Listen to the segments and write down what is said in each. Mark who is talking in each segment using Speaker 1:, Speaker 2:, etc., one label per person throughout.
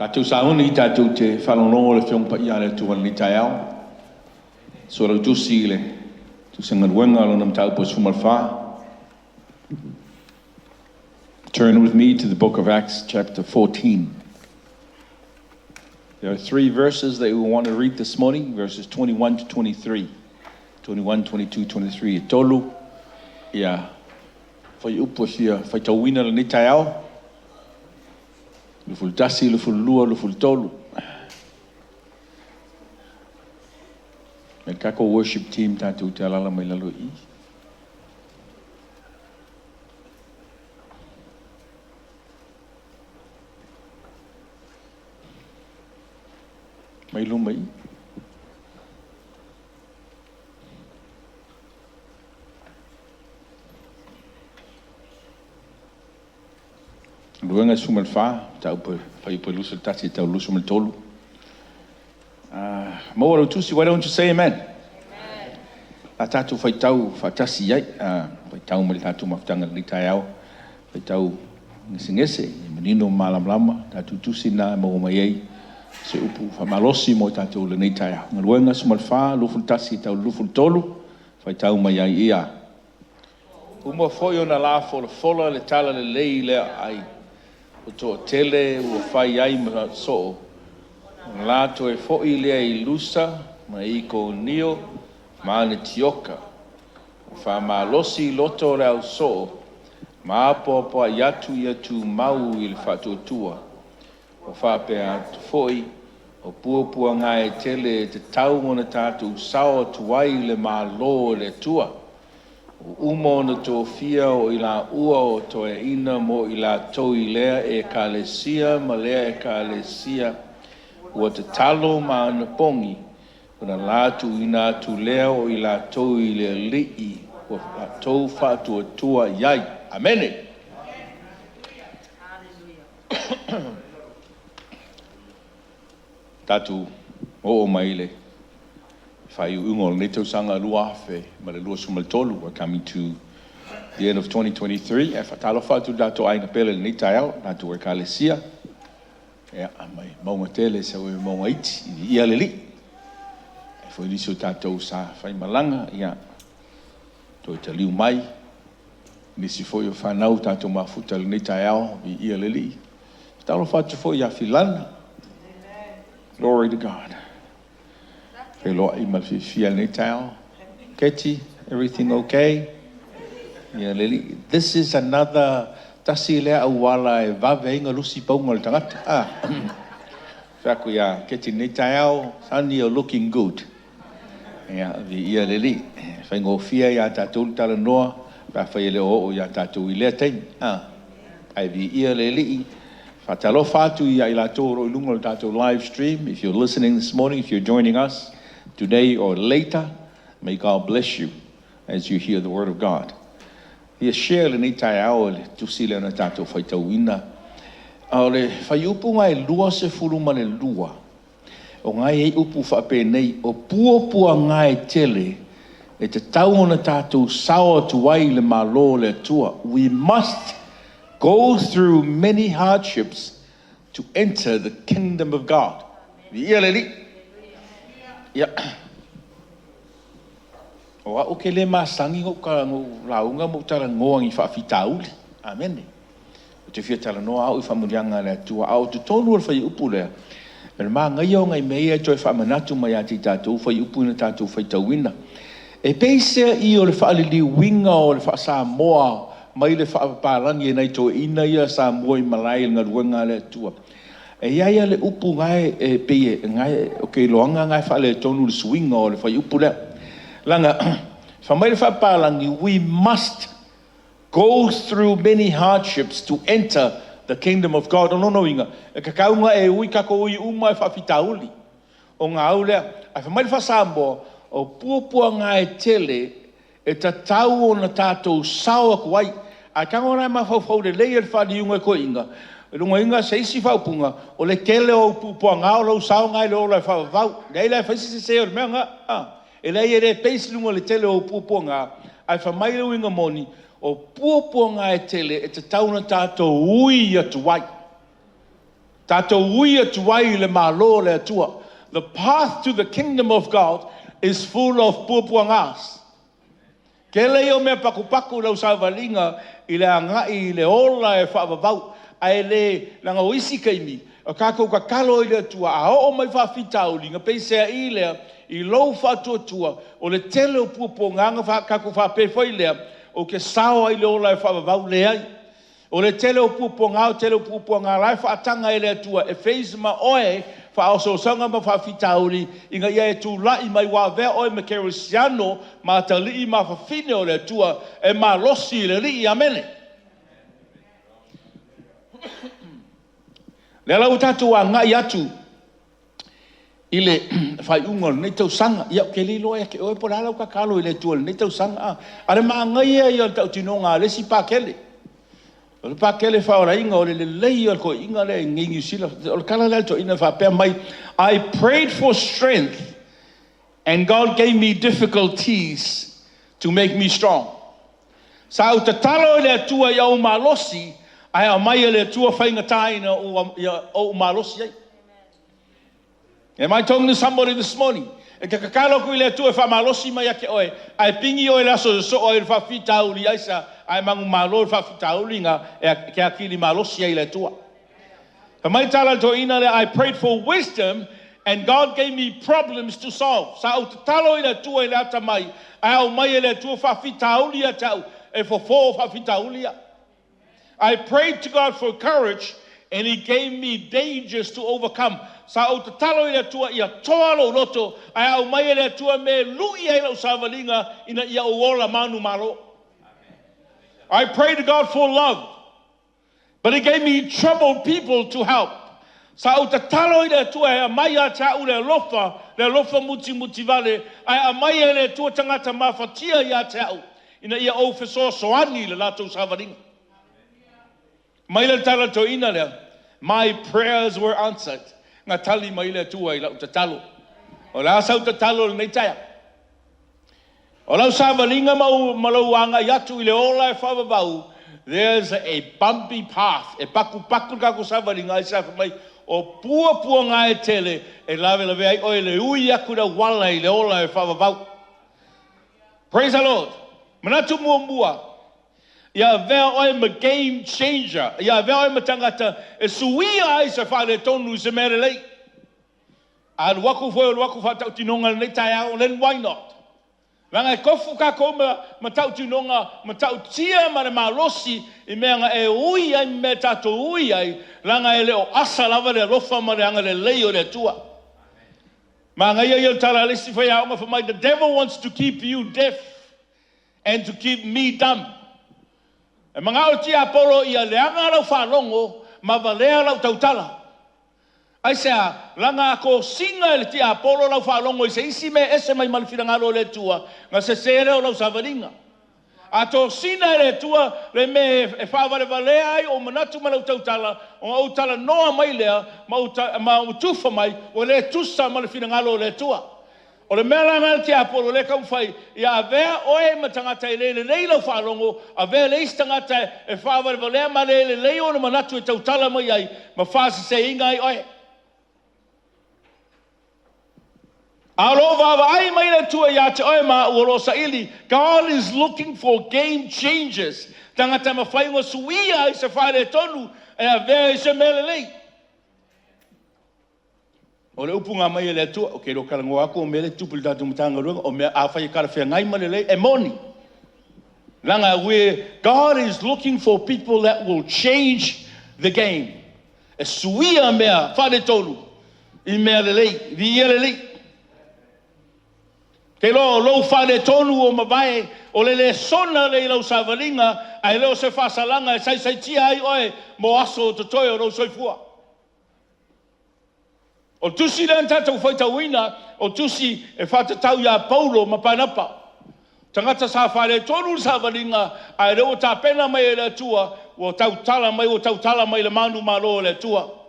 Speaker 1: Tātou sauni I tātou te whalongo le whiong pa ia le tuan ni tai au. So lau tusi le tu senga ruenga lo nam tau po sumal wha. Turn with me to the book of Acts chapter 14. There are 3 verses that we want to read this morning, verses 21 to 23. 21, 22, 23. Tolu, ia, whai upo hia, whai tauina le ni tai au. Luful tasi, luful lua, luful tolu. Me kako worship team tātou te alala mai lalo I. Mai lu mai. Luenga sumal fa, tau pai lusul tati tau lusul tolu. Mo tusi, why don't you say amen? Amen. A tatu fai tau fatasi yai, fai tau mai tatu maftanga ni tai au, fai tau ngese, menino malam lama, tatu tusi na mo mai ai, se upu fa malosi mo tatu le ni tai au. Luenga sumal fa, luful tasi tau luful tolu, fai tau mai ai ia. Uma foi ona la fola le tala le lei le ai. O to tele o fai ai ma so la to e fo ile I lusa ma I ko nio ma le tioka o fa ma losi loto le au so ma po yatu mau il fatu tua o fa pe at foi o pu nga e tele te tau mona tatu sao tuai le ma lo le tua Umo na to fia o ila ua o to e ina mo ila to I lea e kalesia ma lea e kalesia ua te talo ma ana pongi kuna latu ina tu lea o ila to I lea lii ua la to fatu tua yai. Amene. Tatu o maile. Whai ungo le tau sanga lua afe, ma le lua sumal tolu. We're coming to the end of 2023. E whatalo whatu dato aina pele ni tai au, dato e kalesia. E a mai maunga tele sa ue maunga iti, I ia le li. E fwoi liso tatou sa whai malanga, ia. Toi te liu mai. Nisi fwoi o whanau tatou mafuta le ni tai au, I ia le li. Talo whatu fwoi a filana. Glory to God. Hello, Ketty, everything okay? Yeah, Lily. This is another tasile awala e vaveinga lusi ponga tangata. Fakuya, Ketty Nitao, Sunny, you're looking good. Yeah, the Lily. Fango fia ya tatul talanoa, Rafael o ya tatu ilete. I be Lily. Fatalo fatu ya ilatoro lungo tatu live stream. If you're listening this morning, if you're joining us today or later, may God bless you as you hear the word of God. Ia share le ni tai au le tusile na tatou fai tauina. Au le fai upu ngai lua se fulu ma le lua. O ngai e upu whape nei o pua ngai tele e te tau na tatou sawa tuai le malo le tua. We must go through many hardships to enter the kingdom of God. Ia le li. Ia. O a o ke le masangi o ka launga mo tala ngoangi whaafitauli. Amen. O te fia tala noa au I whamurianga le tua au te tonu al whai upu lea. E maa ngai o ngai mea toi whamanatu mai ati tātou whai upu na tātou whai tauina. E peisea I o le whaalili winga o le whaasa moa mai le whaaparangi e nei to ina ia sa moa I malai ngā ruanga le tua. E iaia le upu ngai e peye ngai o ke loanga ngai whaale tonu le swinga o le whai upu lea. Langa, whamai le whaaparangi, we must go through many hardships to enter the kingdom of God. No inga, e kakaunga e ui kako ui umai whaafitauli. O ngā aulea, ai whamai le whaasamboa, o puapua ngai tele, e ta tau o na tātou sawa kuai, ai kangora ma whau le leia le whaaliunga ko inga, lunga inga se isi whaupunga, o le kele o puapua ngau lau sawa ngai le o lai whaavau, nei lai whaisi se o le mea nga, e lei ere peisi lunga le tele o puapua ngā, ai whamai le winga moni, o puapua ngā e tele, e te tauna tātou ui atu wai. Tātou uia tuai le mālo le atua. The path to the kingdom of God is full of puapuangas. Ke leo mea paku lau sāwalinga i le angai i le ola e whaavavau. Ai le langa oisi kaimi. O kākou ka kalo i le atua. A o mai whaafitau linga peisea i lea i lou whaatuatua. O le tele o puapuanganga kākou whaapewhai lea. O ke sawa i le ola e whaavavau le ai. O le tele o puapuanga o tele o puapuanga lai whaatanga i le atua. E feizima oe whaososanga ma whaafitauri inga ia e tūlai mai wā vea oe me kerisiano ma talii ma whawhine o le atua e ma losi le rii amene. Le lau tatu a ngai atu i le whaiunga nei tau sanga ia ke lilo e ke oe po lalau ka kalo i le tua nei tau sanga are ma ngai e ia tau tinonga le si pākele. O le pākele whaora inga o le lei o ko inga le ngingi sila. O le kala leo to ina whapea mai. I prayed for strength and God gave me difficulties to make me strong. Sa au te talo le atua i au malosi ai au mai le atua whainga taina o malosi ai. Am I talking to somebody this morning? E ka kakalo kui le atua e wha malosi mai ake oe. Ai pingi oe laso so oe le whawhitauri aisa. Ai mangu malo whawhitauri nga e ke akili malosi ai le tua. Mai tala to ina le, I prayed for wisdom and God gave me problems to solve. Sa au te talo i le tua i le ata mai, ai au mai le tua whawhitauri a tau, e fo whawhitauri a. I prayed to God for courage and He gave me dangers to overcome. Sa au te talo i le tua ia toalo roto, ai au mai le tua me lui ai lau savalinga ina ia uola manu malo. I prayed to God for love, but He gave me troubled people to help. Sa au te talo i le tua e a mai a tau le lofa muti vale, ai a mai e le tua tangata mawhatia i a tau, ina ia o feso soani le lato savaringa. Mai le tala to ina lea, my prayers were answered. Ngā tali mai le tua i lau te talo. O la sau te talo le nei taia. O lau sāwalinga malau anga i atu i le ola e whawabau, there's a bumpy path, e paku kako sāwalinga i sāwha mai, o pua ngā e tele, e lawe ai oe le ui aku da wala i le ola e whawabau. Praise the Lord. Manatu mua. Ia vea oe ma game changer. Ia vea oe ma tangata, e suia ai sa whare tonu se mere lei. A waku fwoi o waku whatau tinonga nei tai au, then why not? Ranga e kofu ka koma ma tau tinonga, ma tau tia ma le malosi I mea nga e ui ai me tato ui ai, ranga e leo asa lava le rofa ma le anga le leo le tua. Ma nga ia tala lisi whai aonga for mai, the devil wants to keep you deaf and to keep me dumb. E mga o tia apolo ia leanga lau whalongo, ma valea lau tautala. Ai sea, langa ko singa le tia apolo lau whalongo, I se isi me ese mai malifirangalo le tua, nga se sere o lau savaringa. A to sina le tua, le me e whawale valea ai, o manatu ma lau tautala, o au tala noa mai lea, ma utufa mai, o le tusa malifirangalo le tua. O le mea langa te apolo le kaumwhai, ia a vea oe ma tangata I le lau whalongo, a vea le isi tangata e whawale valea ma le leo na manatu e tautala mai ai, ma whasi se inga ai oe. Alova ai mai le tua ia te oe ma uorosa ili, God is looking for game changers. Tangata ma whainga suia I se whaere tonu, e a vea I se mele lei. O le upunga mai le tua, o ke ro karango ako o mele tupul tatu mtanga runga, o mea a whai karawhia ngai male lei, e moni. Langa where God is looking for people that will change the game. E suia mea whare tonu, I mea le lei, vi ia le lei. Ke lo whare tonu o mawae, o le sona le lau savalinga, ai leo se whasalanga, e sai tia ai oe, mo aso o te toi o rau soifua. O tusi le antatou whaitauina, o tusi e whatatau ia paulo ma panapa. Tangata sa whare tonu savalinga, ai leo ta pena mai e le tua, o tautala mai le manu malo le tua.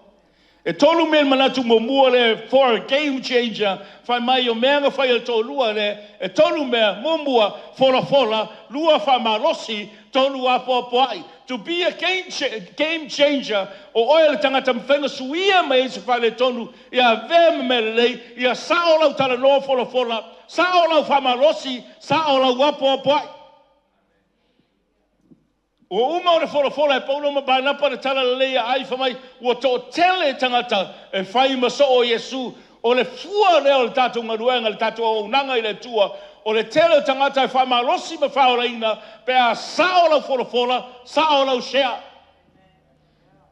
Speaker 1: E tolu men manatu mo mua le for a game changer, whai mai o mea whai o tolua le, e tolu mea mo mua fola, lua wha marosi, tolu a poai. to be a game changer o oe le tangata mwhenga suia mai se whale tonu ia vema me lei ia sao lau tala noa fola sao lau whamalosi sao lau wapo ai o uma o le fola e paulo ma banapa le tala lei ai whamai ua to tele tangata e whai maso o Yesu o le fua leo le tātou ngaruenga le tātou o nanga i le tua o le tele tangata e whamalosi ma whaoreina pe a sao lau fola sao lau share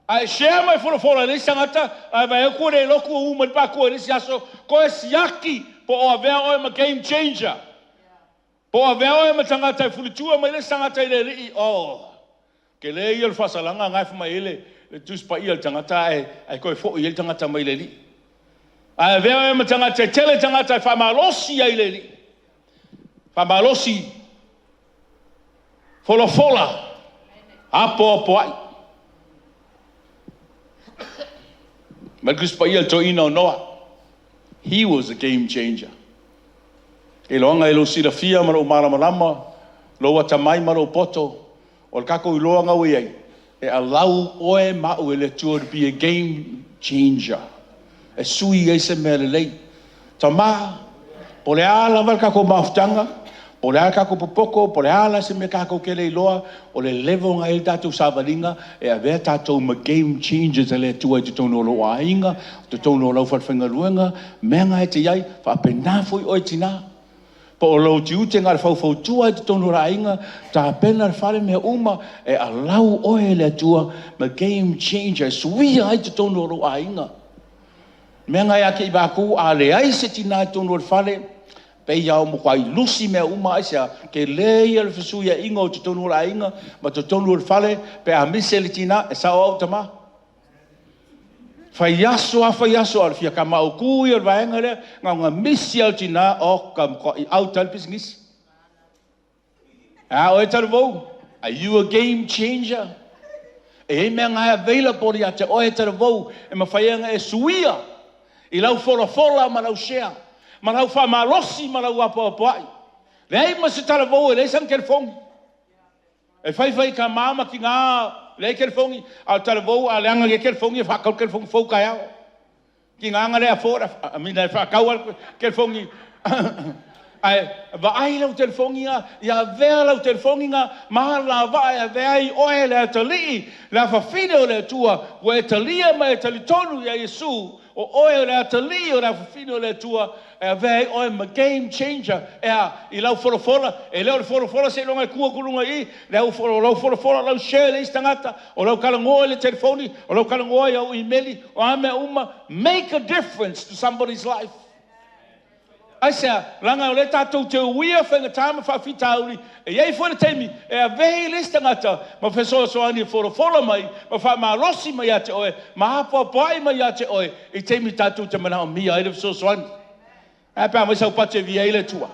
Speaker 1: ai share mai fola le tangata ai vai ko le loku uma le pa ko le siaso ko e siaki po o avea o ma game changer po avea o ma tangata e fulitua mai le tangata i le li ke le ia le fasalanga ngai fa mai le tus pa ia le tangata ai ko e fo ia le tangata mai le li ai avea o ma tangata tele tangata e whamalosi ai le li whamalosi fola apo ai Marcus Paia Toino Noah. He was a game changer. E loanga e lo sira fia maro malama, loa tamai maro poto, o kako i loanga ui ei. E alau oe mau e le tua to be a game changer. E sui e se mele lei. Tama, po le ala val kako maftanga, po le ala kako popoko, po le ala se me kako kele loa, o le levo nga il tatu savalinga, e a vea tatu ma game changers e le tua i te tono lo ainga, te tono lo whatwhenga luenga, menga e te iai, wha penafoi oi tina. Po o lo ti ute ngā whau tua i te tono lo ainga, ta pena le whare mea uma, e a lau oe le tua ma game changer, suia ai te tono lo ainga. Menga e ake i baku, a le ai se tina i tono lo whare, pe iau mo kwai lusi mea uma aisa ke leia le fesuia inga o te tonu la inga ma te tonu le fale pe a mise le tina e sao au tama fai aso al fia ka mau kui al vaenga le nga misi al tina o kam ko i au tal pisngis a o e tarvo are you a game changer e me nga available ya te o e tarvo e ma fai nga e suia i lau fola ma lau share Marau fa malosi marau apo ai. Lei ma se tala vo lei san kel fong. E fai ka mama ki nga lei kel fong al tala vo al anga ke kel fong e fa kel fong fo ka ya. Ki nga le afora a mi na fa ka kel fong ai va ai lo telefonia ya vela o telefonia ma la va ya vai o le tali la fa fine le tua o talia ma talitonu ya Yesu o oe le atali o la fino le tua e vai o ma game changer e i lau fola e le fola se longa ku kulunga i le fola lau share le stangata o lau kala ngo le telefoni o lau kala ngo ya o email o ame uma make a difference to somebody's life. I say, langa o le tatou te uia whenga tāma whawhitauri, e iei fwere teimi, e a vehi lista ngata, ma whesoa soani fola mai, ma wha ma rosi mai ate oe, ma hapa pai mai ate oe, e teimi tatou te mana o mia, e le whesoa soani. E pēr mai sau pate via ele tua.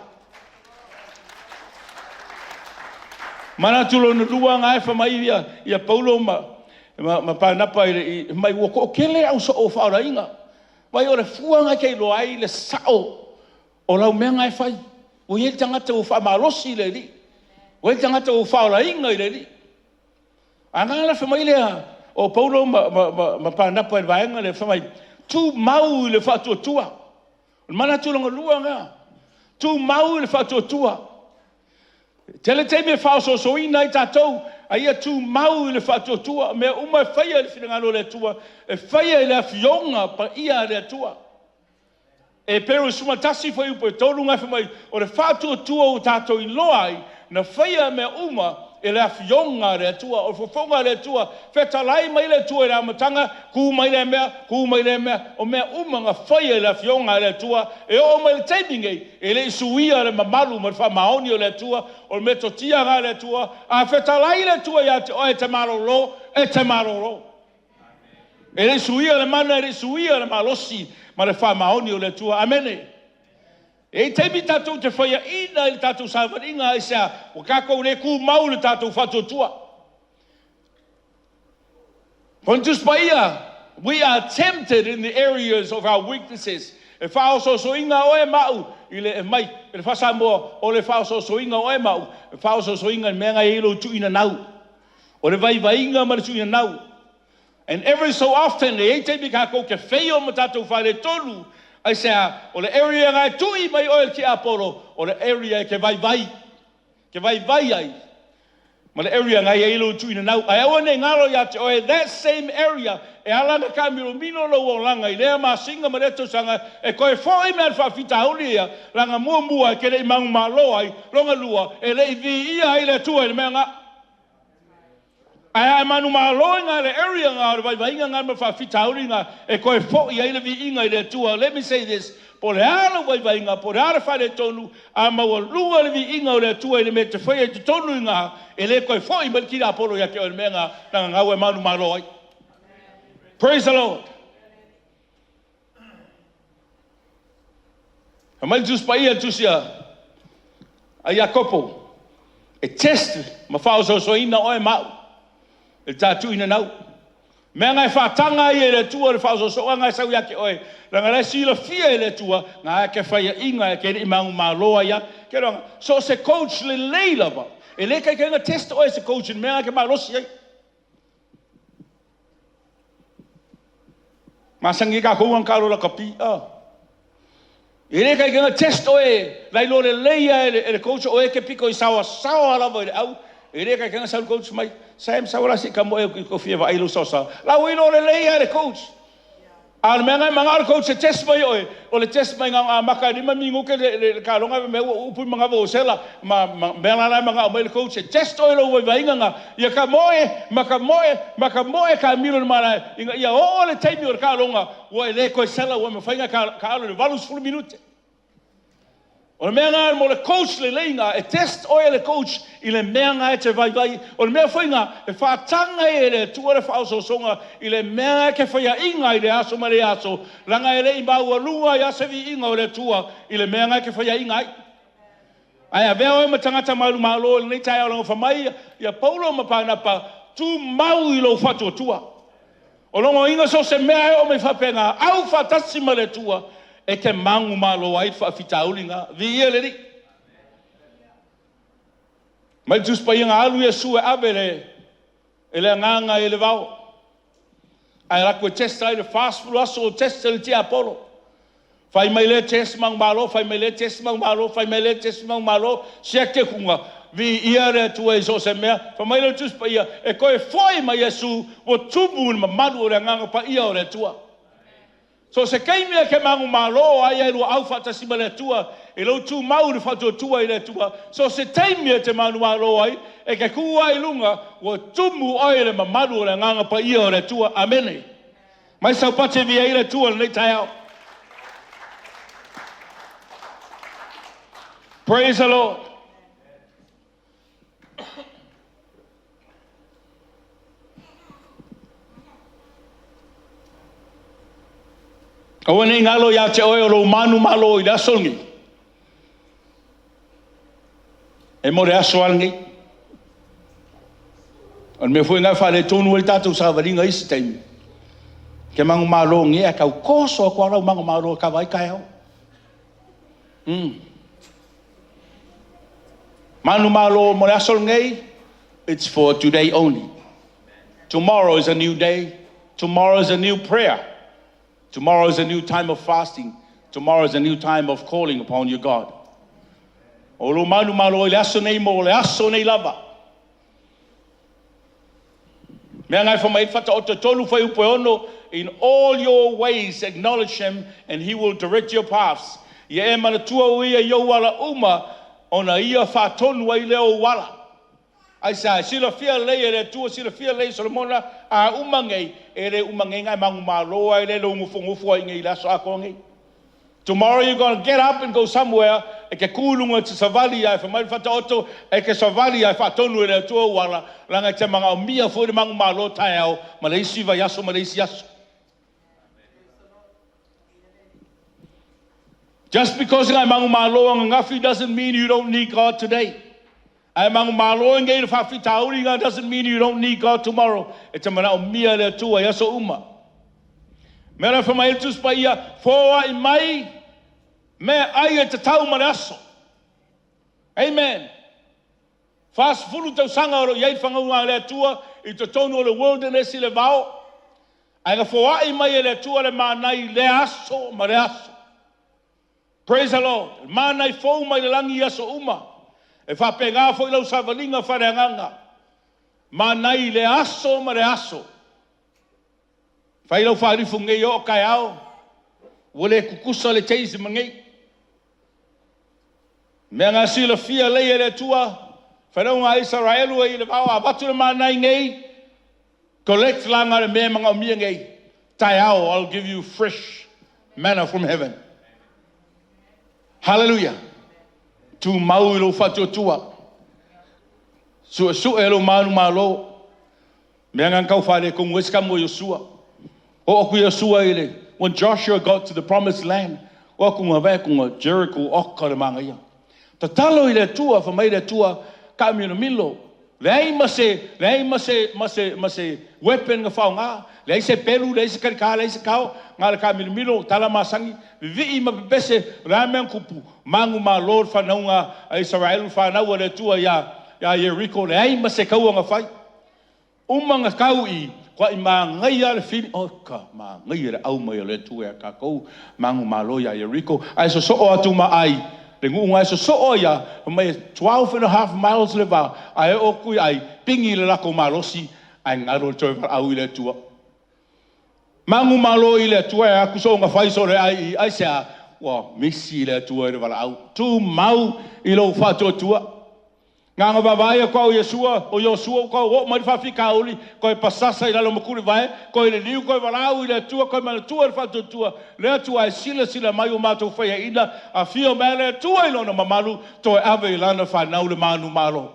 Speaker 1: Mana tulo na lua ngai wha mai ia paulo ma pānapa i mai uoko, o kele au so o whaora inga. Mai ore fuanga kei loai le sao, o lau mea ngai whai. O ie tangata o whamalosi le li. O ie tangata o whaola inga i le li. A ngāla whamai lea, o paulo ma pānapa i vaenga le whamai, tū mau i le whatua tua. O mana tūlanga lua ngā. Tū mau i le whatua tua. Tele te me whao so ina i tātou, a ia tū mau i le whatua tua, mea uma e whaia le whinangalo le tua, e whaia i le fionga pa ia le tua. E pero suma tasi foi upo tolu nga mai o le fatu tua o tato i loai na faia me uma e le afionga le tua o fofonga le tua fetalai mai le tua e matanga ku mai le mea o me uma nga faia le afionga le tua e o mai le tapinge e le suia le mamalu ma fa maoni o le tua o me totia nga le tua a fetalai le tua ya te o e te marolo e le suia le mana e le suia le malosi ma le wha maoni o le tua. Amene. E teimi tātou te whaia ina i tātou sāwaringa e sea, o kako le ku mau le tātou whato tua. Pontus paia, we are tempted in the areas of our weaknesses. E whao so inga o e mau, i le mai, e le whasa mua o le whao so inga o e mau, e whao so inga mea ngai ilo tu ina nau. O le vai inga ma le tuina nau. And every so often, le eite mi ka ko ke wheo ma tātou whare tonu, ai sea, o le area ngai tui mai oil ki Apollo, o le area ke vai ai. Ma le area ngai e ilo tuina nau, ai awa ne ngaro ya te oe, that same area, e alana ka miro mino lo o langa, i lea ma singa ma reto sanga, e koe fōi mea whawhita hauri ia, langa mua ke le imangu ma loa ai, longa lua, e le i vi ia ai le tua i le mea ngā. Ai manu ma loa ngā le area ngā, vai inga ngā ma whawhita hauri ngā, e koe fōi ai le vi inga i le tua. Let me say this, po le ala vai inga, po le ala whare tonu, a maua lua le vi inga o le tua i le me te whai e te tonu i ngā, e le koe fōi ma ki Apollo ia ke o le mea ngā, nanga ngau e manu ma loa ai. Praise the Lord. Hamai tus pa ia tusia, a ia kopo, e test ma whao so ina oe mau. E tātu ina nau. Mea ngai whātanga i e le tua le whao so ngai sau ia ke oe. Ranga lai sila fia e le tua, ngā ke whaia inga e ke ri maungu mā loa ia. Ke ranga, so se coach le leila ba. E le kai kenga test oe se coach in mea ke mā rosi ai. Mā sangi ka kouang karo la kapi. E le kai kenga test oe, lai lo le leia e le coach oe ke piko i sawa lava i le au. E le kai kenga sau coach mai, Sam sawala si ka moe ko fia va ilu sosa. La we no le leia le coach. Al menga manga coach test mai oe. O le test mai nga maka ni mami nguke le ka longa me upu manga vo sela ma menga la manga mai le coach test oe lo vai nga ia ka moe ka miro mara inga ia o le taimi o ka longa o le ko sela o me fainga ka le valus full minute. O le mea ngā mo le coach le leinga, e test oe le coach i le mea ngā e te vai. O le mea whainga, e whātanga e le tua le whaososonga i le mea ke whaia inga i le aso ma le aso. Langa e le i maua lua i asevi inga o le tua i le mea ngā ke whaia inga ai. Ai a vea oe ma tangata malu malo, le nei tai au langa whamai, ia paulo ma pānapa, tu mau i lo whatua tua. O longo inga so se mea e o me whapenga, au whatasi ma le tua, e ke mangu malo ai whawhita ulinga, vi ia le ri. Mai tuspa i ngā alu e sue abere, e le nganga e le vau. Ai rako e testa ai le fast food aso o testa le tia Apollo. Fai mai le test mang malo, fai mai le test mang malo, fai mai le test mang malo, sia ke kunga, vi ia re tua e so se mea, fa mai le tuspa ia, e koe foi mai Yesu, o tubu ma madu o le nganga pa ia o le tua. So se keimia ke mangu malo ai ai au fata sima le tua e lo tu mau le fata tua i le tua so se teimia te mangu malo ai e ke ku ai lunga o tumu ai le mamadu le nganga pa ia o le tua amene mai sa pate via i le tua le tai au. Praise the Lord. Kawa nei ngalo ya te oe o lo manu malo i la solngi. E mo re aso alngi. An me fui ngai whare tonu el tātou sa waringa isi teimi. Ke mangu malo ngi a kau koso a kua rau mangu malo ka vai kai au. Manu malo mo re aso ngai, it's for today only. Tomorrow is a new day. Tomorrow is a new prayer. Tomorrow is a new time of fasting. Tomorrow is a new time of calling upon your God. O lo manu malo le aso nei mo le aso nei lava. Mea ngai whamai whata o te tolu whai upe ono, in all your ways acknowledge him and he will direct your paths. Ia e mana tua uia iau wala uma, ona ia whatonu ai leo wala. Ai sa sila fia lei e le tua sila fia lei Solomona a umangei e le umangei ngai mangu maloa e le lo ngufu ai ngai laso ako ngai. Tomorrow you're going to get up and go somewhere e ke kulunga te savali ai fa mai fata oto e ke savali ai fa tonu e le tua wala langa te manga o mia fo de mangu malo tai au ma le isi va yaso ma le isi yaso. Just because ngai mangu malo ngafi doesn't mean you don't need God today. Ai mangu malo ngai le fa fitauri nga doesn't mean you don't need God tomorrow. E te mana o mia le tua yaso uma. Mera fa mai tus pa ia foa I mai me ai te tau maraso. Amen. Fast fulu tau sanga oro iai whangaunga le atua I te tonu o le wilderness I le vao. Ai nga whaai mai e le atua le mānai le aso ma le aso. Praise the Lord. Mānai fau mai le langi aso uma. E whape ngā fo I lau savalinga whareanganga. Mānai le aso ma le aso. Whai lau whaarifu ngei o kai ao. Wale kukusa le teisi mangei. Mea ngā sila fia lei e le atua. Whanau ngā Israelu e I le vau a watu le mānai ngei. Collect langa le mea mga o mia ngei. Tai ao, I'll give you fresh manna from heaven. Hallelujah. Tu mau I lo whatu tua. Sua e lo manu malo. Mea ngā kau whare kong weska mo Yosua. O aku Yosua I le. When Joshua got to the promised land. O aku ngā vea kunga Jericho oka le manga ia. Ta talo I le tua, whamai le tua. Ka mi no milo le ai mase weapon nga fao nga le ai se pelu le ai se karika le ai se kao nga le ka mi no milo tala masangi vi ma bese ramen kupu mangu ma lord fa nga Israel fa na le tua ya Jericho le ai mase kau nga fai nga kau I kwa I ma ngai le fin o ka ma ngai le au mai le tua ka kau mangu ma lo ya Jericho ai so o atu ma ai le ngunga so oia mai 12.5 miles le va ai o kui ai pingi le lako malosi ai ngaro toi au ile tua mangu malo ile tua aku so nga fai so le ai se wa misi le tua le vala au tu mau I lo fato tua nganga vavaia ko Yesua o Yosua ko o mai fa fika oli ko pasasa I lo makuri vai ko le liu ko vala au ile tua ko mal tua fato tua le tua ai sila mai o mato fa ina a fio mele tua I lo na mamalu to ave lana fa na le manu malo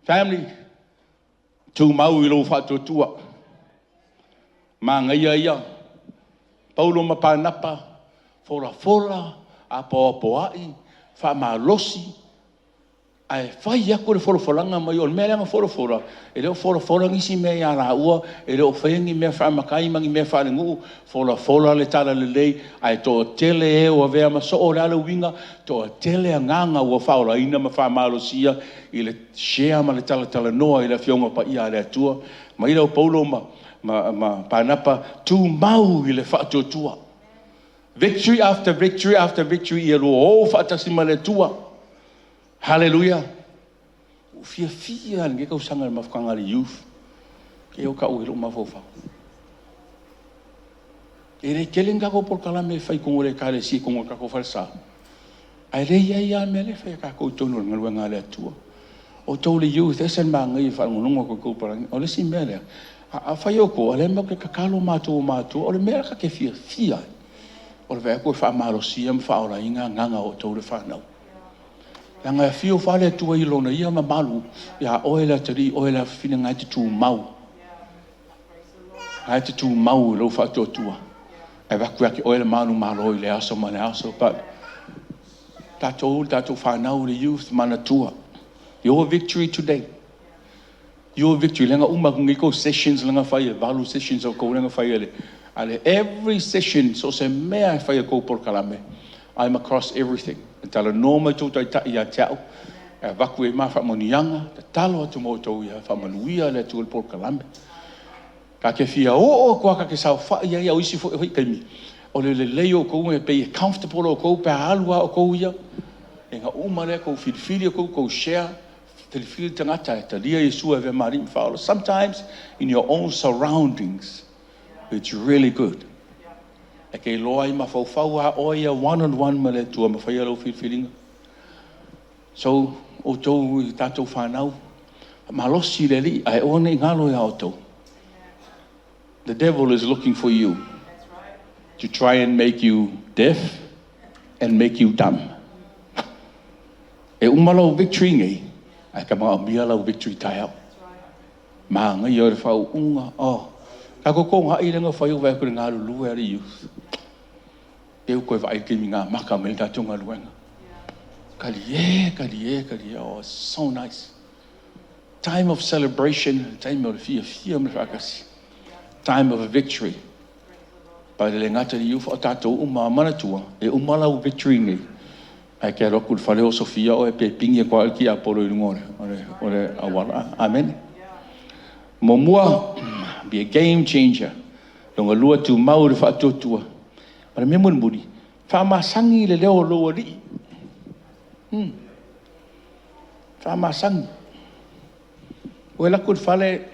Speaker 1: family tu mau I lo fato tua manga ia Paulo mapanapa fola a po ai fa malosi ai fai aku le folanga mai o mele nga fola e le fola ngisi me ya la ua e le o fengi me fa makai mangi me fa ngu fola le tala le lei ai to tele e o vea ma so o le winga to tele nganga o fa ola ina ma fa malosia I le share ma le tala noa I le fionga pa ia le tua mai le Paulo ma panapa tu mau I le fa tua victory after victory after victory I lo o fa tasima le tua Hallelujah. Fia nge ka usanga mafukanga le youth. Ke o ka uilo mafofa. Ere kelenga ko por kala me fai ko le kale si ko ka ko falsa. Ai le ia me le fai ka ko tono ngalwa ngale tua. O to le youth esen ma ngai fa ngongo ko parang. O le si mele. A fai o ko ale mo ke kakalo mato o le mele ka ke fia. O le va ko fa malo si am fa ora inga nganga o to le fa na. Nga fio fale tua I lona ia malu ya oela tari oela fina ngai te tu mau ngai te tu mau lo fa tua e va ku oela manu malo le aso mane aso pa tato fa na the youth mana tua your victory today your victory lenga uma ngi ko sessions lenga fa valu sessions o ko lenga fa ale every session so se me fa ko por kalame I'm across everything. Tala norma tu tai ia tau. Vaku e ma fa monianga, talo atu mo tu ia fa manuia le tu por kalambe. Ka ke fia o ko ka ke sa fa ia isi fo kaimi. O le leo ko me pe comfortable o ko pe alwa o ko ia. E nga uma le ko fili ko share te fili tangata te lia Yesu ave marim fa. Sometimes in your own surroundings it's really good. E ke loa I mawhau a oia one-on-one ma le tua mawhai alo whiwhiringa. So, o tau I tātou whanau, malosi le li, ai one I ngalo ia o tau. The devil is looking for you to try and make you deaf and make you dumb. E umalau victory ngai, ai ka mga mialau victory tai au. Maa ngai o le whau unga, ka koko ngā irenga whai o vai kore ngā lulu e youth. E u koe vai kimi ngā maka me tātou ngā luenga. Kali oh, so nice. Time of celebration, time of fia me whakasi. Time of victory. Pai le ngata ni youth o tātou uma manatua, e umalau victory ngai. ai ke roku fale o Sofia o e pe pingi kwa ki a polo ngore ore awala amen mo mua be a game changer longa lua tu mau le fa totua para me mun budi fa ma sangi le leo lo li fa ma sangi o la kul fale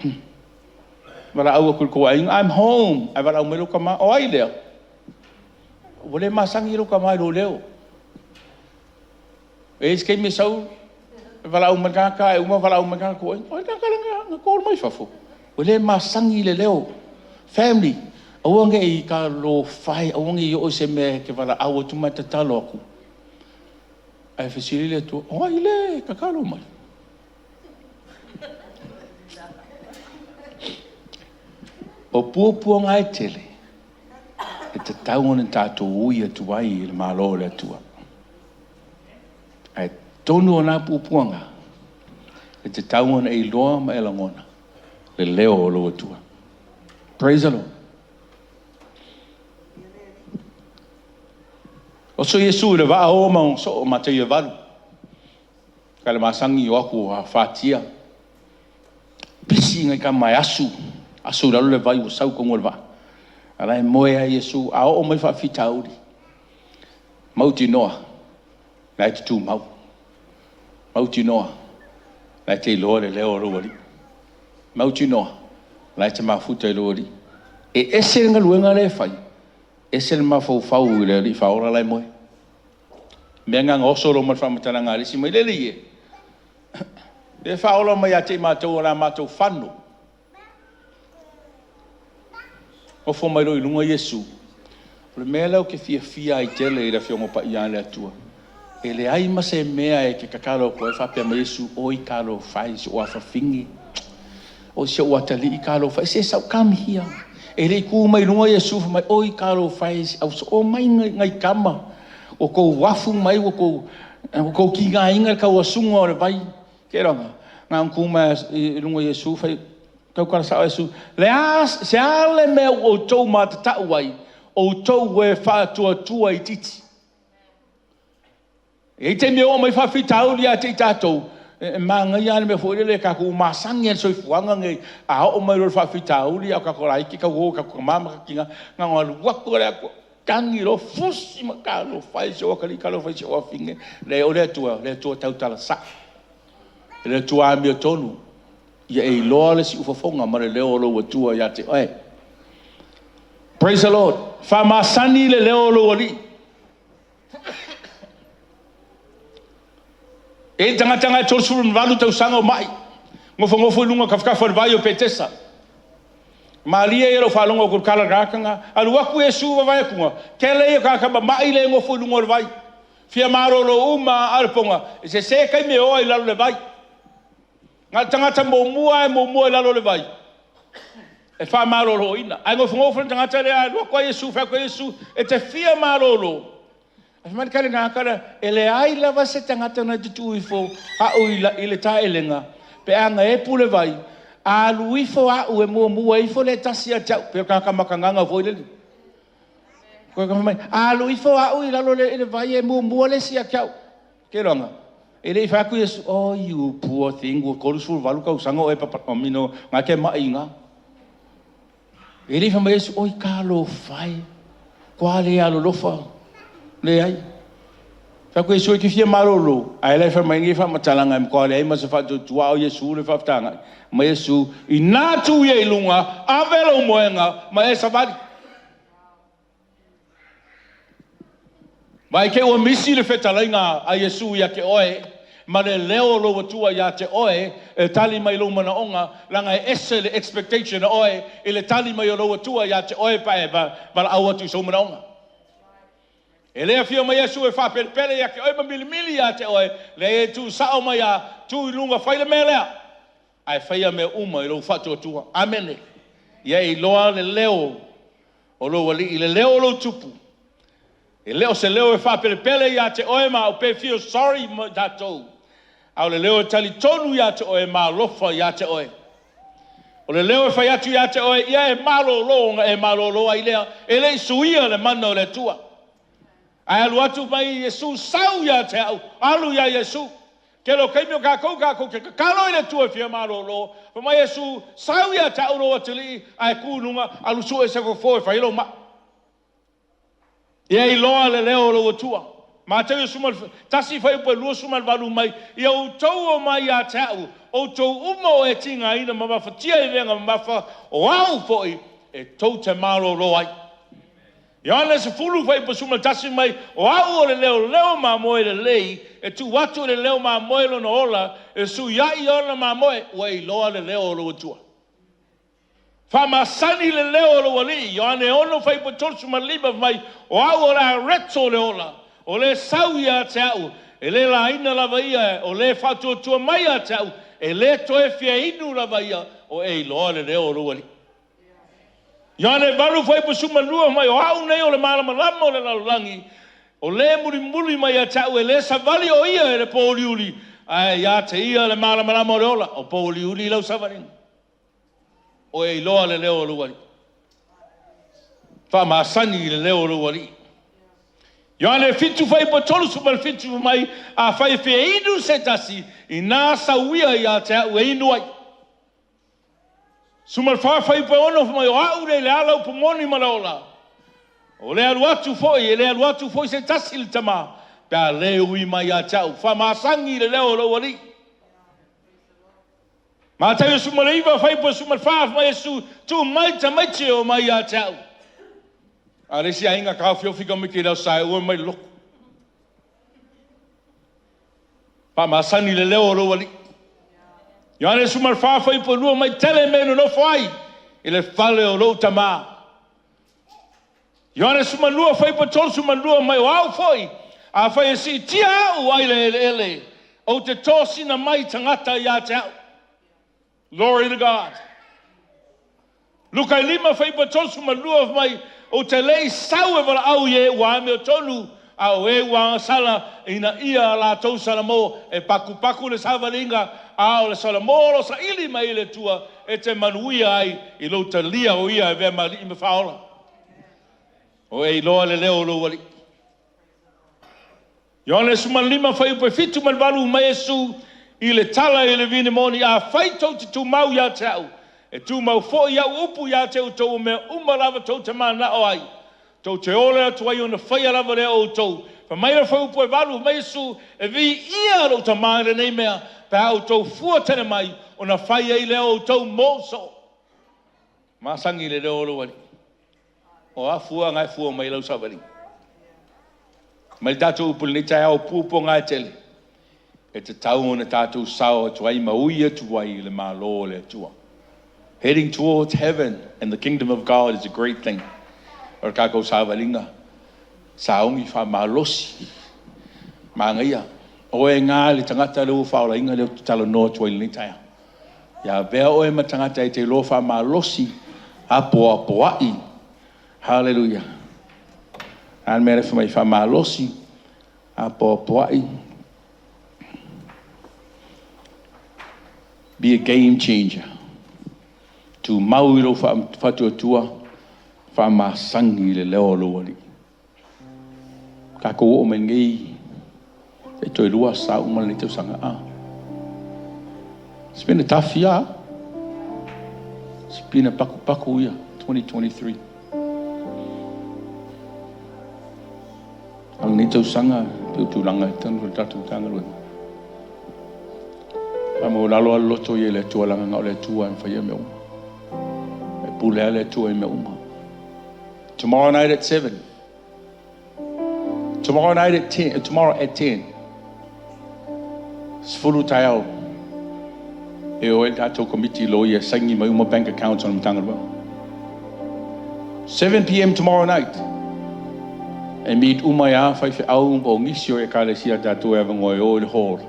Speaker 1: wala au kul ko I'm home ai wala me lo kama o ai leo wole ma sangi lo kama lo leo es que me sau wala uma ka uma wala uma ka ko oi ka nga ko mai fafo wole ma sangi le leo family awange I ka lo fai awange o se me ke wala au tu mata talo ku ai fesile tu oi le ka lo mai o pupu ngai tele e te taunga tato uia tu ai le malo le tua ai tonu ona pupuanga e te taunga e loa ma e langona le leo o lo tua praise the Lord o so Yesu le va o ma so ma te valu kale masangi o aku a fatia pisi ngai ka mai asu la le vai o sau ko ngolva ala e moe a Yesu a o mai fa fitauri mauti noa lai tu mauti noa lai te lore leo rori mauti noa lai te mafuta i lori e ese nga luenga le fai ese le mafau i le ri fa ora lai moe menga ngoso lo ma fa matana nga lisi mai le lie e fa ola mai ate matou ora matou fanu o fo mai roi lunga Yesu le mele o ke fia I tele I le fiongo pa ia le atua e le ai ma se mea e ke kakalo ko e fa pe ma Yesu o I kalo fai o afa fingi o se o atali I kalo fai se sau come here e le ku mai lunga Yesu mai o I kalo fai o mai ngai kama o ko wafu mai o ko ki nga inga ka o sunga o le vai ke ronga nga ku mai lunga Yesu fai kau kara sa Yesu se ale me o tou matata wai o tou e fa tua I titi e te me o mai fa fitau li a te tatou ma ngai ane me fo le ka ku masangi en soi fuanga ngai a o mai ro fa fitau li a ka ko lai ki ka go ka mama ka kinga nga ngol wa ko le ko kangi ro fusi ma ka lo fai se o ka li ka lo fai se o finge le o le tua tau tala sa le tua mi tonu ia e loa le si ufafonga ma le leo lo watua ia te oe. Praise the Lord. Fa masani le leo lo wali. E tanga tolu suru valu tau sanga o mai. Ngofo lunga kafkafa vai o petesa. Maria ero fa lunga ko kala rakanga. Alu waku Yesu vai kunga. Kele e ka mai le ngofo lunga vai. Fia maro lo uma alponga. Se kai me o I lalu le vai. Nga tangata mo mua lalo le vai e fa malolo ina ai ngofo tangata le lo kwa Yesu fa kwa Yesu e te fia malolo ai man kale na kala ele ai lava se tangata na tu ifo a o ile ta elenga pe anga e pule vai a luifo a o mua ifo le tasia tau pe ka makanga vo ile ko ka mai a luifo a o lalo le vai e mua le sia tau ke ronga ele fa ku Yesu oh you poor thing ko sul valu ka usanga e papa mino nga ke mai nga ele fa mai Yesu oi kalo fai quale alo lo fa le ai fa ku Yesu ke fia marolo ai le fa mai ngi fa matalanga im quale ai ma se fa tu o Yesu le fa tanga ma Yesu inatu ye lunga avelo moenga ma e sabadi mai ke o misi le fetalinga a Yesu ya ke oe ma le leo lo watua ya te oe e tali mai lo mana onga langa ese le expectation oe e le tali mai lo watua ya te oe pa e ba au tu so mana onga e le afia mai Yesu e fa pele ya ke oe ma mili ya te oe le tu sao mai ya tu lunga fai le mele ai fai me uma lo fatu tua amen ye I loa le leo o lo wali le leo lo tupu e leo se leo e fa pele ya te oe ma o pe feel sorry mo dato au le leo tali tonu ya te oe ma lofa ya te oe o le leo e fa ya tu ya te oe ia e malo lo ai lea e le suia le mano le tua Ai alu atu mai Yesu sau ia te au. Alu ia Yesu. Ke lo kaimio kako ke kakalo ina tua fia marolo. Pa mai Yesu sau ia te au roa tili. Ai kununga alu su e seko foe whailo ma. Ia I loa le leo lo tua. Ma te suma tasi fai po lu suma valu mai. Ia o tau o mai ia te au. O tau uma o e tinga ina ma fatia I venga ma fa o au foi e tau te marolo ai. Iana se fulu fai po suma tasi mai o au o le leo ma moe le lei e tu watu le leo ma moe lo no ola e su ia I ona ma moe o e loa le leo lo tua. Fa masani le leo lo wali iana e ono fai po tolu suma liba mai o au o la reto le ola o le sau ia te au e le la ina lava ia o le fatu tua mai a te au e le toe fia inu lava ia o e loa le leo lo wali. Iane valu fai po suma lua mai o au nei o le malama lama o le lalulangi. O le muri mai a tau e le savali o ia e le pōli uli. Ai ia te ia le malama lama o le ola. O pōli uli lau savali. O e loa le leo o luari. Wha maasani le leo o luari. Iane fitu fai po tolu suma fitu mai a fai fia inu se tasi. I nā sauia ia te au e inu ai. Suma fai po ono mai o au le alau po moni malaola. O le alu atu foi se tasi le tama. Pea le ui mai a tau. Fa masangi le leo lo wali. Ma tau suma le iwa fai po suma mai su tu mai tamaiti o mai a tau. A resi a inga kau fio fika miki leo sai ua mai loko. Fa masangi le leo lo wali. Iane suma fai po lua mai tele meno no fai. Ele fale o lo tama. Iane suma lua fai po tolu suma lua mai o au foi. A fai si tia au ai le ele. O te tosina mai tangata ia te au. Glory to God. Luka lima fai po tolu suma lua mai o te lei sau e wala au ye wa me o tolu. Au e wa sala ina ia la tau salamo e paku le savalinga au le salamo lo sa ili mai le tua e te manuia ai I lo te lia o ia e vea mali I me faola. O e loa le leo lo wali. Ione suma lima fai upe fitu man walu mai esu I le tala I le vini moni a fai tau te tu mau ia te au. E tu mau fo ia upu ia te u tau me umalava tau te mana o ai. Tau te ole atu ai ona whai alawa rea o tau. Pa maira whau poe walu mai su e vi ia alo ta maare nei mea. Pa au tau fua tene mai ona whai ai leo o tau moso. Masangi le reo olo wali. O a fua ngai fua mai lau sawari. Mai tātou upuli ni tai au pupo ngai tele. E te tau ona tātou sao atu ai maui atu ai le malo le atua. Heading towards heaven and the kingdom of God is a great thing. O kako sawalinga saungi fa malosi mangia o e ngā le tangata leo whaola inga leo talo no tuai ni taia ya vea o e matangata te lo fa malosi apo ai hallelujah an mere fa mai fa malosi apo ai be a game changer to mauiro fa tua fa masangi le leo lo wali. Ka ko o mengi e toi lua sa uma le tau sanga a. Spina tafia. Spina paku ia 2023. Ang ni tau sanga pe tu langa tanu tatu tanga lo. Amo lalo loto ye le tua langa o le tua en fa ye me uma. E pule le tua me uma. Tomorrow night at 7. Tomorrow night at 10. Tomorrow at 10. Sfulu tayao. E o el tato committee lo ye sangi mai uma bank accounts on mtanga. 7 p.m. tomorrow night. E meet umaya fai fe au o ngisio e kale sia tato e ngoi o le hall.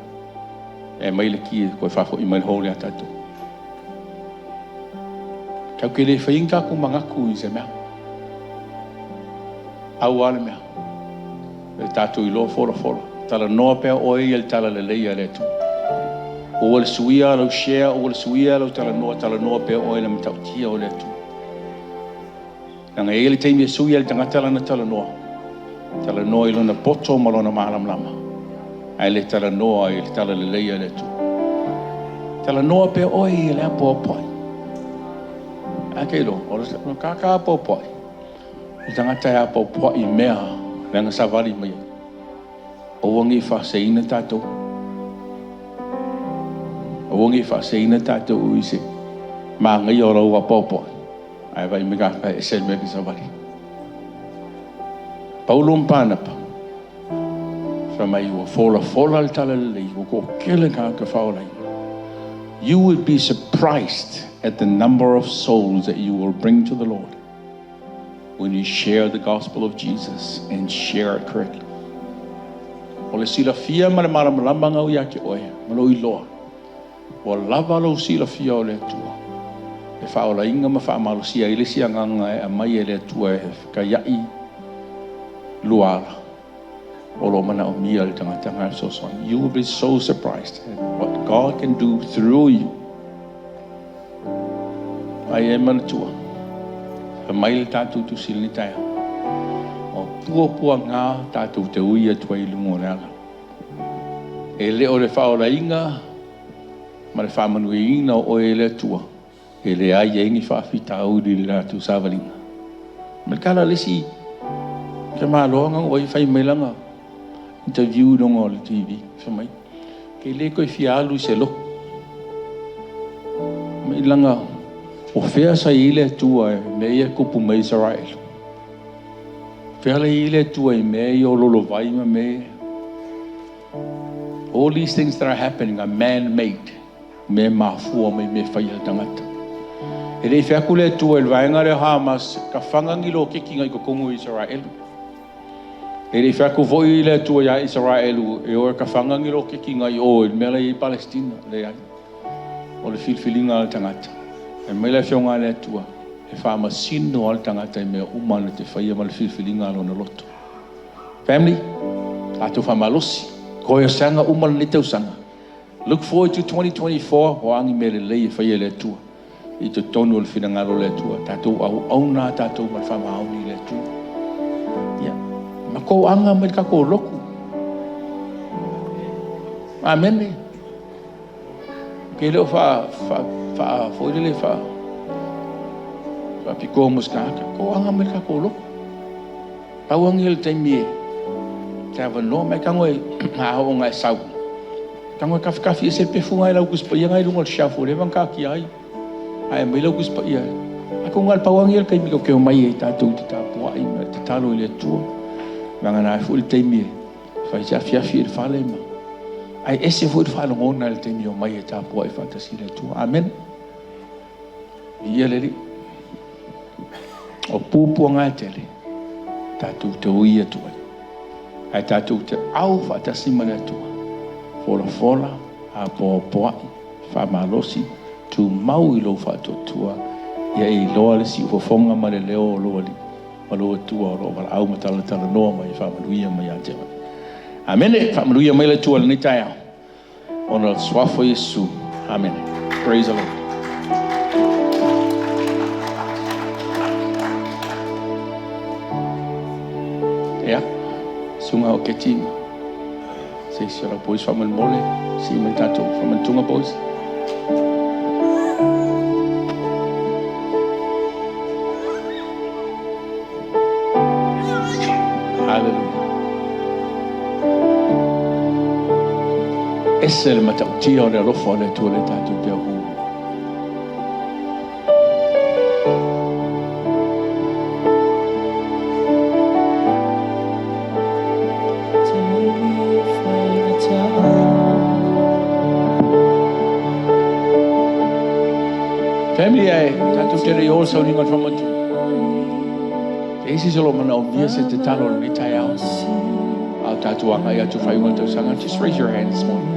Speaker 1: E mai le ki ko fa fo email hall ya tato. Ka kele fainga ku mangaku I se mea. Au ale mea. E tātou I lo fora. Tala noa pea oi el tala le leia le tu. O le suia lau share, o le suia lau tala noa pea oi na mitau tia o le tu. Nanga e le teimi e suia el tangata lana tala noa. Tala noa I lona poto ma lona malam lama. Ai le tala noa I le tala le leia le tu. Tala noa pe oi I le apo apoi. Ake lo, o le kaka apo apoi. I tangata e apo apoi mea lenga savali mai. O wangi whaseina tātou. O wangi whaseina tātou uise. Mā ngai o rau apo apoi. Ai vai me kaka e sel me ki savali. Paulo mpanapa. Mai ua fola al tala lei, ua ko kele ka whaolai. You would be surprised at the number of souls that you will bring to the Lord when you share the gospel of Jesus and share it correctly. O le sila fia ma le marama ngau ia ke oe, ma lo iloa. O lava lo sila fia o le tua. E whaola inga ma whaamalo sia, ile sia nganga e a mai e le tua e ka iai luala. You will be so surprised at what God can do through you. I am an tua. A mail tatu to silnitaya. O pua nga tatu te uia tuai lumorala. E le o le whaora inga, ma le whamanuina o e le tua. E le ai engi whawhita auri le ratu savalinga. Ma le kala lesi, ke maa loanga o i whai meilanga. Interview dong on TV samai ke le ko fialu se lo me langa o fea sa ile tua me ia kupu me Israel fea le ile tua me yo lolo vai me all these things that are happening are man-made me mafu me faia tangata e le fea kule tua el vaenga le Hamas ka fangangilo ke kinga ko kongo Israel e le whako voi le tua ia Israelu e oe ka whangangiro ke ki ngai o e mele I Palestina le ai o le filfilinga al tangata e mele whionga le tua e whaama sino al tangata e mea umana te whaia ma le filfilinga al ona loto family ato whamalosi koe sanga umana le tau sanga look forward to 2024 o angi mele lei e whaia le tua I te tonu le whinangaro le tua tatou au auna tatou ma whama auni le tua ma ko anga me ka ko loku amen ke le fa fo le fa piko muska ko anga me ka ko loku pa wangil te mie ka va no me ka ngoi ha o ngai sau ka ngoi ka fi se pe fu ngai la kus pa ngai lu ngol shafu le van ka ki ai me lo kus pa ia ko ngal pa wangil kai mi ko ke mai ta tu ta po ai me ta lo le tu Mangana full time fai ja fia fale ma ai esse full fale ngona le time o mai eta po ai fantasy le tu amen ia le o pupu nga tele tatu te uia tu ai tatu te au fantasy mana tu fola a po fa malosi tu mau I lo fa to tua ia I lo le si fo fonga ma le leo lo ali malo tua ro wala au matala tala no mai fa maluia mai ate amen fa maluia mai le tua ni taia ona swafo Yesu amen praise the Lord sunga o ketima se sera pois fa mole si mentato fa mantunga pois Esse le matautia o le rofo le tua le tatu te ahu. Family ai, tatu te rei o sau ninga whamatu. Esi solo mana o mia se te talo ni tai au. Au tatu anga ia tu whaiunga tau sanga. Just raise your hand this morning.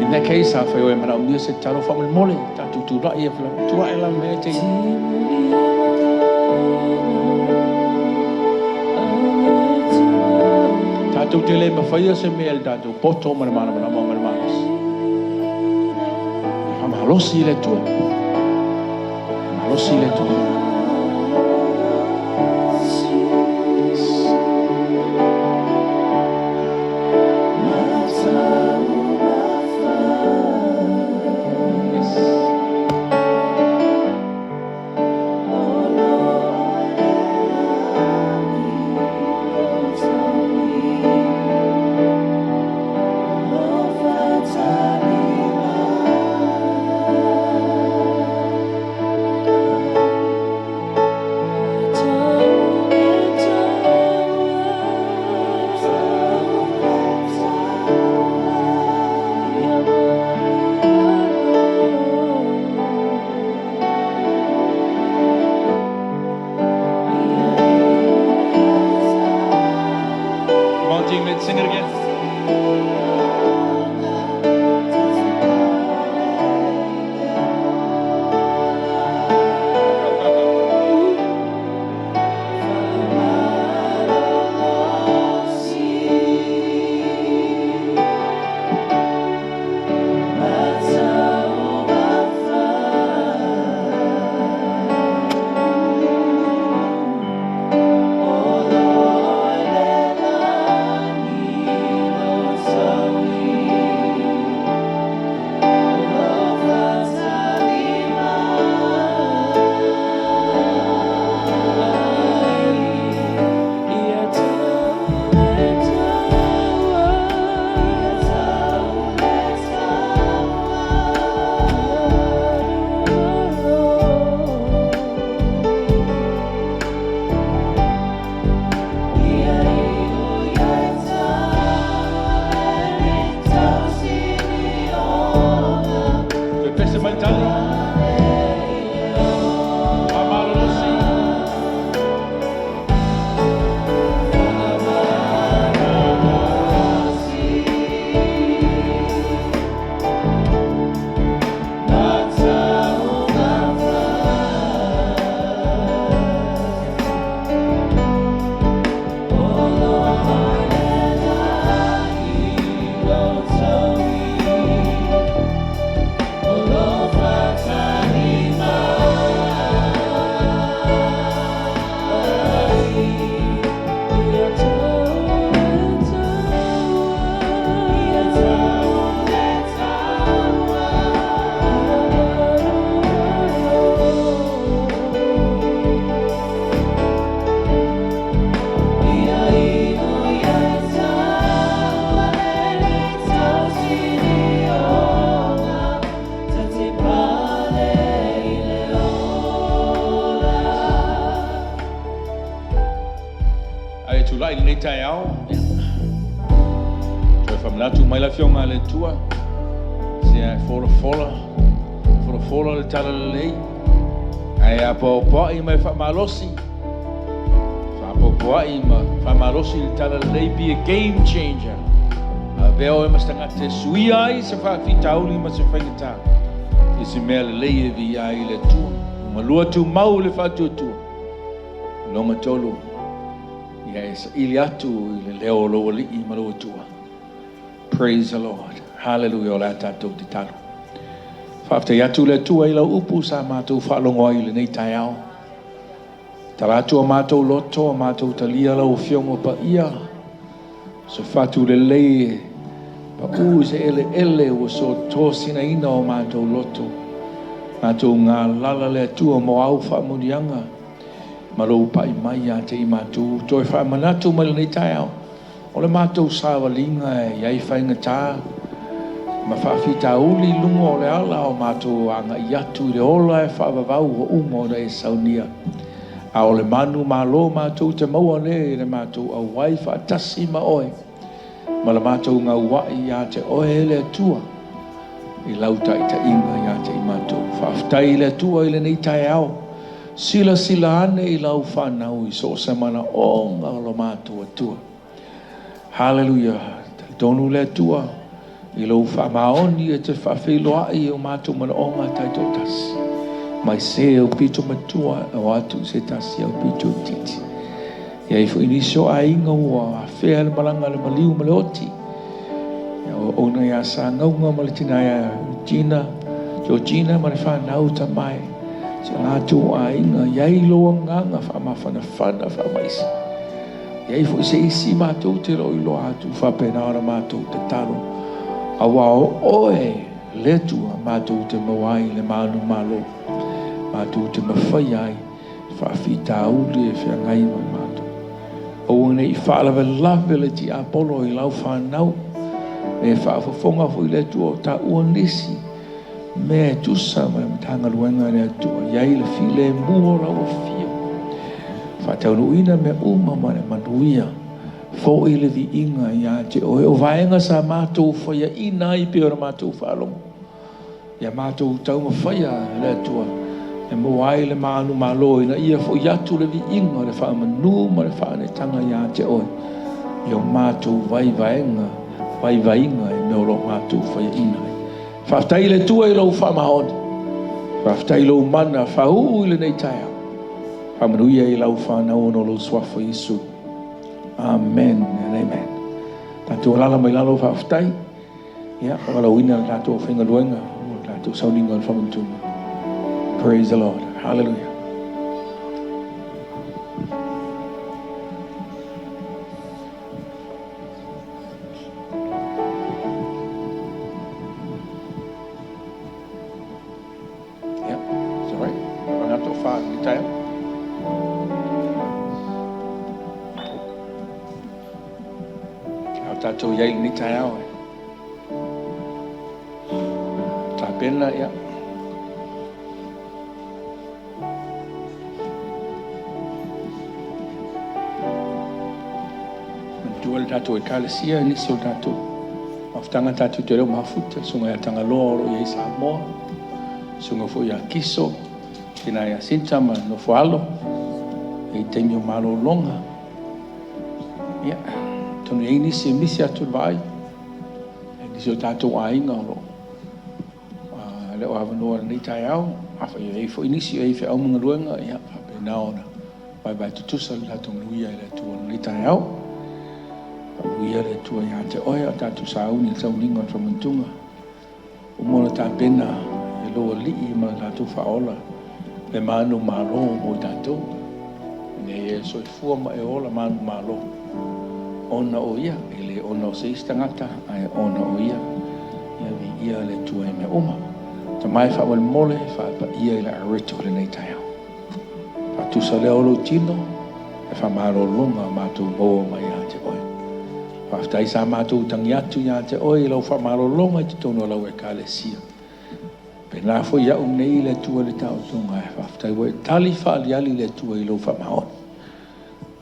Speaker 1: In that case, I feel mana o mia se te talo whamal mole. Tatu tu rai e whala. Tu rai la mea te. Tatu te le mawhaia se mea le tatu. Poto mana mana mana mana mana. Malosi le tua. Malosi le tua. Sing it again. Latu mai la fionga le tua sia fola le tala le lei ai a po I mai fa malosi i ma fa malosi le tala le lei be a game changer a veo e mastanga te sui ai se fa fitauli ma se fa ngata I se mea le lei e vi ai le tua ma lua tu mau le fa tu no ma tolu yes ili atu le leo lo li I ma lo tua. Praise the Lord. Hallelujah. Ola tātou te taro. Whafte atu le tua I lau upu sa mātou whalongo I le nei tai au. Taratua mātou loto, mātou talia lau fiongo pa ia. So whatu le lei pa se ele o so tōsina ina o mātou loto. Mātou ngā lala le tua mo au whamunianga. Marou pa I mai a te I mātou. Toi whamanatu mai le nei tai au. O le mātou sāwalinga e iai whainga tā, ma whawhita uli lungo o le ala o mātou anga I atu le ola e whawawau o ungo re e saunia. A o le manu mālo mātou te maua le le mātou a wai whaatasi ma oe. Ma le mātou ngā wai a te oe le tua. I lauta I ta inga I te I mātou. Whawhtai le tua I le nei tai au. Sila ane I lau whanau I so semana o ngā lo mātou a tua. Hallelujah. Tonu le tua. I lo whamaoni e te whawhiloa I o mātou mana o ngā taito tasi. Mai se o pito matua o atu se tasi o pito titi. Ia I whainiso a inga ua a whea le malanga le maliu ma le oti. Ia o ona ia sa ngaunga ma le tina ia Gina, Georgina ma le whanau ta mai. Se la tu a inga iai loa nganga whamawhana whana whamaisi. Iai fo se isi mātou te roi loa atu whapena ora mātou te taro. A wao oe le tua mātou te mawai le manu malo. Mātou te mawhai ai whawhita uli e whiangai mai mātou. O nei I whaalawe lawe ti Apollo I lau whanau. Me whaafafonga fo I le tua o ta ua nisi. Me tusa mai mtanga luenga le tua. Iai le file mua lau o fio. Whataunuina me ma le manuia. Fo I le vi inga ia te oe. O vaenga sa mātou whaia ina I pe ora mātou whaalongo. Ia mātou tau ma whaia le tua. E moai le manu malo ina ia fo iatu le vi inga le whaamanu ma le whaanetanga ia te oe. Ia mātou vai vaenga. Vai vainga e meoro mātou whaia ina. Whaftai le tua I lau whamahon. Whaftai lau mana whahu I le nei taia. Whamanuia I lau whanau no lau swafo Isu. Amen and amen. Tātou lala mai lalo whaftai. Ia, wala wina tātou whinga luenga. Tātou sauninga al whamantuma. Praise the Lord. Hallelujah. Tātou iai ni tai au. Tā pena ia. Mantua le tātou e kālesia nisi o tātou. Mawhtanga tātou te reo mafuta. Sunga ia tanga loa oro iai sa moa. Sunga fo ia kiso. Tina ia sintama no fualo. E teimio malo longa. Ia. Tonu e nisi misi atu vai. E nisi o tātou a inga oro. Le o avanoa nei tai au. Awha I fo inisi e whi au mga luenga. Ia, hape naona. Vai tutusa le tātou nuia I le tua nei tai au. Nuia le tua ia te oia. Tātou sa au ni tau ninga on whamantunga. Umona tā pena. E loa lii ma tātou whaola. Le manu malo mo tātou. Ne e soi fua ma e ola manu malo. Ona o ia, ele ona o seis tangata, ai ona o ia, ia vi ia le tua me uma. Ta mai fa wal mole, fa pa ia le arito le nei tai au. Fa tu sa le olo tino, e fa maro longa mātou boa mai a te oe. Fa aftai sa mātou tangi atu ia te oe, lau fa maro longa I te tono lau e ka le sia. Pe nā fo ia nei le tua le tau tonga, fa aftai wa tali fa aliali le tua I lau fa maon.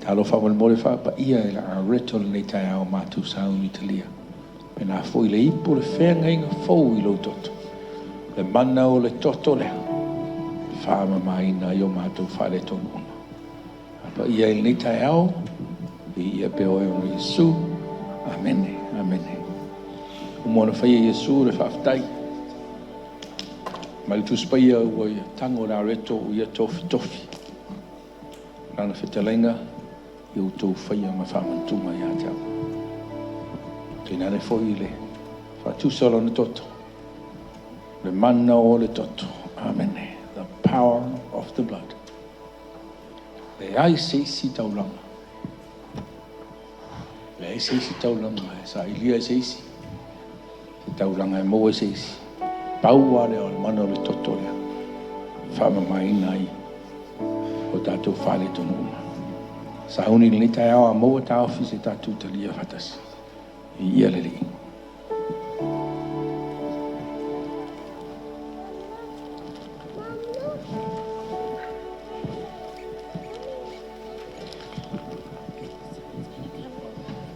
Speaker 1: Talo fa wal mole fa pa ia e la reto le nei tai au mātou sa unu Italia. Pe nā fo I le ipo le whenga inga fau I lo toto. Le mana o le toto lea. Fa mamaina I o mātou fa le tonu uma. Pa ia e le nei tai au. I ia pe oe o Yesu. Amene, amene. Umona whaia Yesu le whaftai. Ma le tuspaia ua ia tango la reto o ia tofi tofi. Rana whetalenga. I o tō whaia ma whamantunga I a te au. Te nare fōi le whatusalo na toto. Le mana o le toto. Amen. The power of the blood. Le ai seisi taulanga. Le ai seisi taulanga. Sa ilia seisi. Te taulanga e moa seisi. Paua le o le mana o le toto lea. Whamamaina I. O tātou whale tonu uma. Sa honi ni tai au a moa tau fisi tātou talia whatas. I ia le li.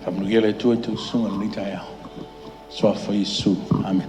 Speaker 1: Whamnuia le tua tu sunga ni tai au. Soa wha Yesu. Amen.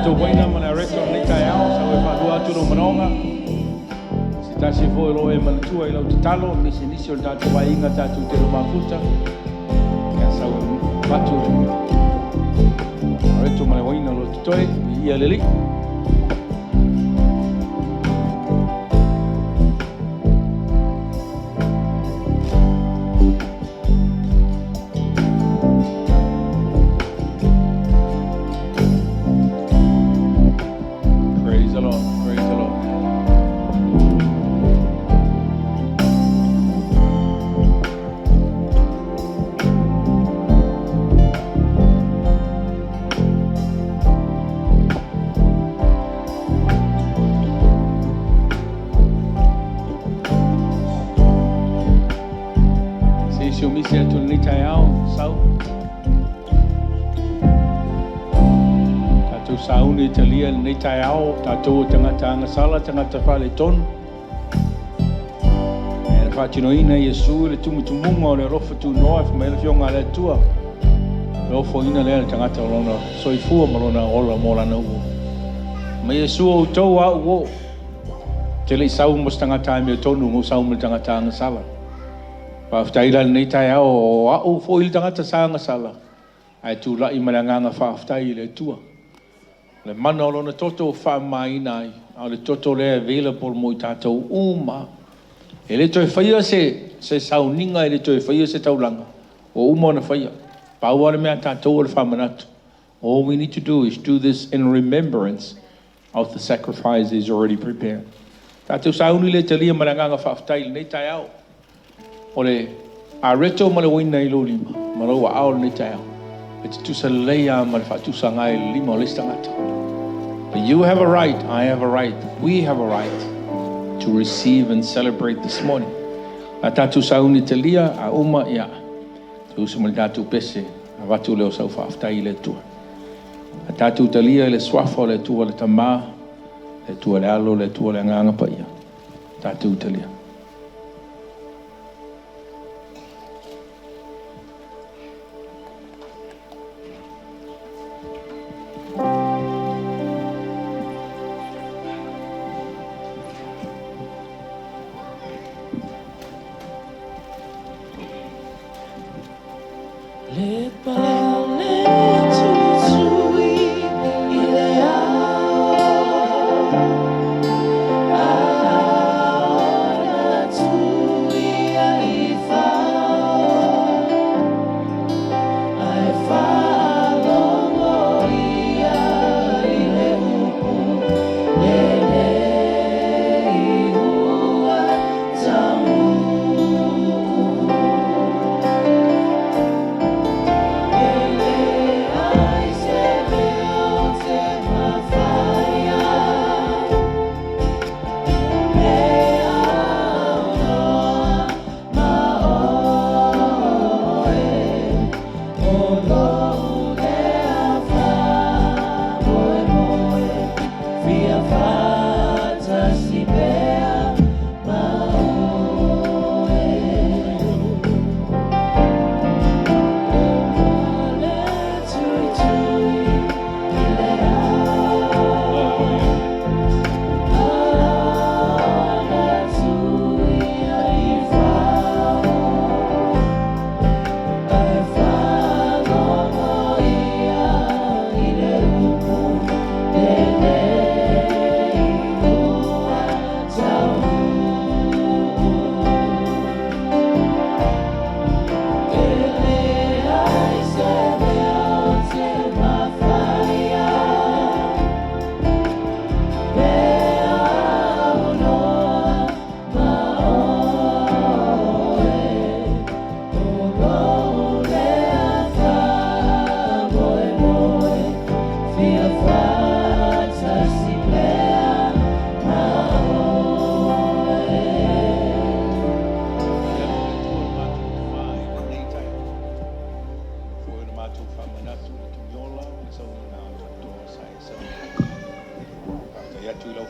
Speaker 1: tātou waina mana reto nei tai ao, sa ue whātua atu no manonga. Si tasi fo ilo e manatua i lau te talo, me se nisi o tātou wai inga tātou te roma futa. Ia sa ue watu reto mana waina lo te toi, ia leli. Sauni Italia nei tai ao, tātou tangata angasala, tangata whale tonu. E na whātinoina Iesu, le tumutumunga o le rofa tu noa, whamela fionga le tua. Le ofo ina lea le tangata o lona soifua ma lona ola mo lana ua. Ma Iesu o tau au o. Te lei sau mos tangata me tonu, mo sau me tangata angasala. Whaftaila nei tai ao, o au fo ili tangata sa angasala. Ai tu lai malanganga whaftai le tua. Le mana o lona toto whamaina ai, a le toto lea available mo I tātou uma. E le toi whaia se sauninga, e le toi whaia se taulanga. O uma na whaia. Pāua le mea tātou o le whamanatu. All we need to do is do this in remembrance of the sacrifice is already prepared. Tātou sauni le talia maranganga whaftai nei tai au. O le a reto ma le waina I lo lima, ma lo wa ao nei tai au. It's to salea ma le whatusa ngai lima o le stangata. But you have a right, I have a right, we have a right to receive and celebrate this morning. A tātou sauni talia, a uma ia. Tu usumali tātou pese, a watu leo sau whaaftai le tua. A tātou talia le swafa le tua le tamā, le tua le alo, le tua le nganga pa ia. Tātou talia.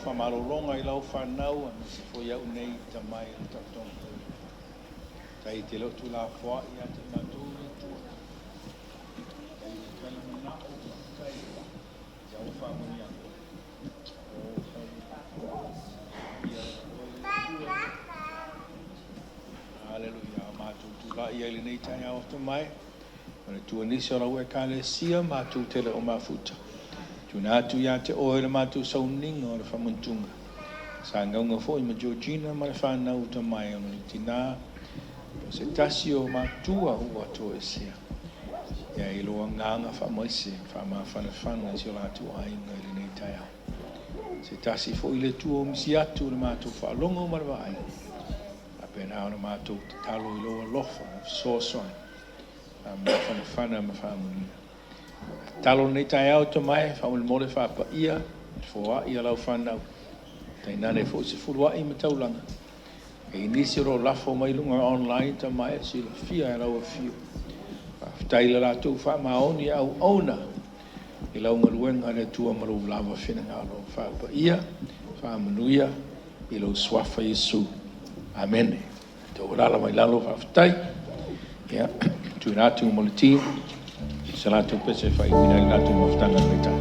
Speaker 2: whamarolonga I lau whanau, a misi fo iau nei tamai o tautong. Tai te lotu la wha I ate mātou I tua. Tai te kala mana o kai. Ia Hallelujah. Mātou tu la ia ili nei tai au te mai. Mana tua nisi ora ue kāle sia mātou tele o mafuta. Tuna atu ia te oe le mātou sauninga o le whamuntunga. Sa ngaunga fo i ma Georgina ma le whanau ta mai o ni tina. O se tasi o mātua ua to e sia. Ia i loa nganga whamoise, whama whanawhana si o lātu ainga ili nei tai au. Se tasi fo i le tua o misi atu le mātou whaalonga o marwa ai. Pena ona mātou te talo i loa lofa, sōsoan. Ma whanawhana ma whamuni. Talo nei tai au te mai, whamuni mole whapa ia, fōa ia lau whanau. Tai nane fō se furua i ma taulanga. E nisi ro lafo mai lunga online ta mai, si la fia e lau a fio. Whataila rātou whamaoni au auna. I lau ngaruenga ne tua maru lava whenanga alo whapa ia, whamanuia, i lau swafa Yesu. Amen. Te orala mai lalo whawhatai. Ia, tui rātu mo le team. Sa rātu pese whai mina i rātu mawhtanga mai tai.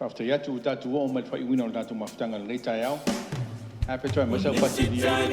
Speaker 2: Whaftai atu tātu o mai whai wina o tātu mawhtanga le tai au. Hape toi masau pati ni ai.